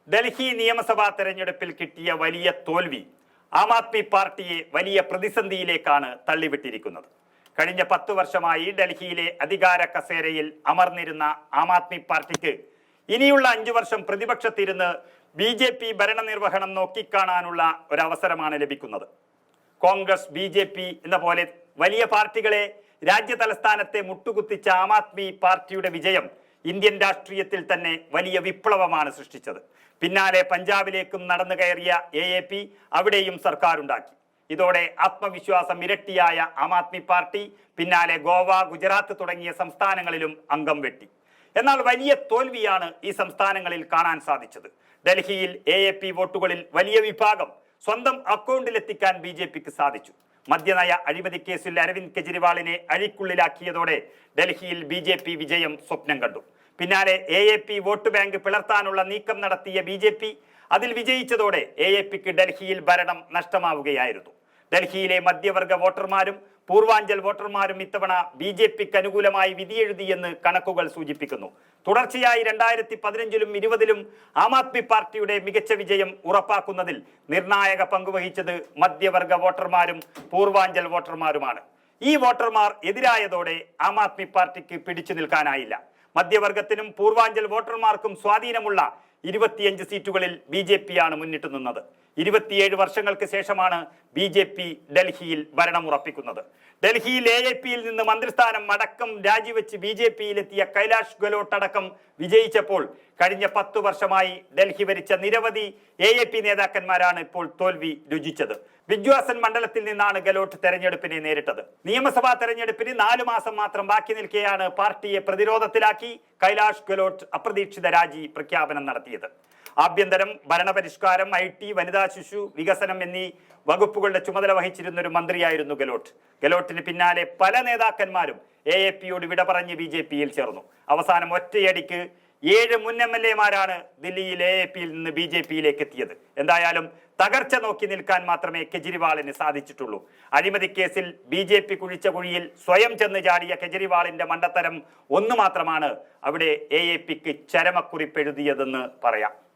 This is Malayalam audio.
ഡൽഹി നിയമസഭാ തെരഞ്ഞെടുപ്പിൽ കിട്ടിയ വലിയ തോൽവി ആം ആദ്മി പാർട്ടിയെ വലിയ പ്രതിസന്ധിയിലേക്കാണ് തള്ളിവിട്ടിരിക്കുന്നത്. കഴിഞ്ഞ 10 വർഷമായി ഡൽഹിയിലെ അധികാര കസേരയിൽ അമർന്നിരുന്ന ആം ആദ്മി പാർട്ടിക്ക് ഇനിയുള്ള 5 വർഷം പ്രതിപക്ഷത്തിരുന്ന് BJP ഭരണനിർവഹണം നോക്കിക്കാണാനുള്ള ഒരവസരമാണ് ലഭിക്കുന്നത്. കോൺഗ്രസ്, BJP എന്ന പോലെ വലിയ പാർട്ടികളെ രാജ്യ തലസ്ഥാനത്തെ മുട്ടുകുത്തിച്ച ആം ആദ്മി പാർട്ടിയുടെ വിജയം ഇന്ത്യൻ രാഷ്ട്രീയത്തിൽ തന്നെ വലിയ വിപ്ലവമാണ് സൃഷ്ടിച്ചത്. പിന്നാലെ പഞ്ചാബിലേക്കും നടന്നു കയറിയ AAP അവിടെയും സർക്കാർ ഉണ്ടാക്കി. ഇതോടെ ആത്മവിശ്വാസം ഇരട്ടിയായ ആം ആദ്മി പാർട്ടി പിന്നാലെ ഗോവ, ഗുജറാത്ത് തുടങ്ങിയ സംസ്ഥാനങ്ങളിലും അംഗം വെട്ടി. എന്നാൽ വലിയ തോൽവിയാണ് ഈ സംസ്ഥാനങ്ങളിൽ കാണാൻ സാധിച്ചത്. ഡൽഹിയിൽ AAP വോട്ടുകളിൽ വലിയ വിഭാഗം സ്വന്തം അക്കൗണ്ടിലെത്തിക്കാൻ BJPക്ക് സാധിച്ചു. മദ്യനയ അഴിമതി കേസിൽ അരവിന്ദ് കെജ്രിവാളിനെ അഴിക്കുള്ളിലാക്കിയതോടെ ഡൽഹിയിൽ BJP വിജയം സ്വപ്നം കണ്ടു. പിന്നാലെ AAP വോട്ട് ബാങ്ക് പിളർത്താനുള്ള നീക്കം നടത്തിയ BJP അതിൽ വിജയിച്ചതോടെ AAPക്ക് ഡൽഹിയിൽ ഭരണം നഷ്ടമാവുകയായിരുന്നു. ഡൽഹിയിലെ മധ്യവർഗ വോട്ടർമാരും പൂർവാഞ്ചൽ വോട്ടർമാരും ഇത്തവണ BJPക്ക് അനുകൂലമായി വിധിയെഴുതിയെന്ന് കണക്കുകൾ സൂചിപ്പിക്കുന്നു. തുടർച്ചയായി 2015-ലും 2020-ലും ആം ആദ്മി പാർട്ടിയുടെ മികച്ച വിജയം ഉറപ്പാക്കുന്നതിൽ നിർണായക പങ്കുവഹിച്ചത് മധ്യവർഗ വോട്ടർമാരും പൂർവാഞ്ചൽ വോട്ടർമാരുമാണ്. ഈ വോട്ടർമാർ എതിരായതോടെ ആം ആദ്മി പാർട്ടിക്ക് പിടിച്ചു നിൽക്കാനായില്ല. മധ്യവർഗത്തിനും പൂർവാഞ്ചൽ വോട്ടർമാർക്കും സ്വാധീനമുള്ള 25 സീറ്റുകളിൽ BJPയാണ് മുന്നിട്ട് നിന്നത്. 27 വർഷങ്ങൾക്ക് ശേഷമാണ് BJP ഡൽഹിയിൽ ഭരണമുറപ്പിക്കുന്നത്. ഡൽഹിയിൽ AAPയിൽ നിന്ന് മന്ത്രിസ്ഥാനം അടക്കം രാജിവെച്ച് BJPയിലെത്തിയ കൈലാഷ് ഗെലോട്ട് അടക്കം വിജയിച്ചപ്പോൾ കഴിഞ്ഞ 10 വർഷമായി ഡൽഹി ഭരിച്ച നിരവധി AAP നേതാക്കന്മാരാണ് ഇപ്പോൾ തോൽവി രുചിച്ചത്. വിജ്വാസൻ മണ്ഡലത്തിൽ നിന്നാണ് ഗെലോട്ട് തെരഞ്ഞെടുപ്പിനെ നേരിട്ടത്. നിയമസഭാ തെരഞ്ഞെടുപ്പിന് 4 മാസം മാത്രം ബാക്കി നിൽക്കെയാണ് പാർട്ടിയെ പ്രതിരോധത്തിലാക്കി കൈലാഷ് ഗെലോട്ട് അപ്രതീക്ഷിത രാജി പ്രഖ്യാപനം നടത്തിയത്. ആഭ്യന്തരം, ഭരണപരിഷ്കാരം, IT, വനിതാ ശിശു വികസനം എന്നീ വകുപ്പുകളുടെ ചുമതല വഹിച്ചിരുന്ന ഒരു മന്ത്രിയായിരുന്നു ഗെലോട്ട്. ഗെലോട്ടിന് പിന്നാലെ പല നേതാക്കന്മാരും AAPയോട് വിട പറഞ്ഞ് BJPയിൽ ചേർന്നു. അവസാനം ഒറ്റയടിക്ക് 7 മുൻ MLAമാരാണ് ദില്ലിയിൽ AAPയിൽ നിന്ന് BJPയിലേക്ക് എത്തിയത്. എന്തായാലും തകർച്ച നോക്കി നിൽക്കാൻ മാത്രമേ കെജ്രിവാളിന് സാധിച്ചിട്ടുള്ളൂ. അഴിമതി കേസിൽ BJP കുഴിച്ച കുഴിയിൽ സ്വയം ചെന്ന് ചാടിയ കെജ്രിവാളിന്റെ മണ്ടത്തരം ഒന്നു മാത്രമാണ് അവിടെ AAPക്ക് ചരമക്കുറിപ്പെഴുതിയതെന്ന് പറയാം.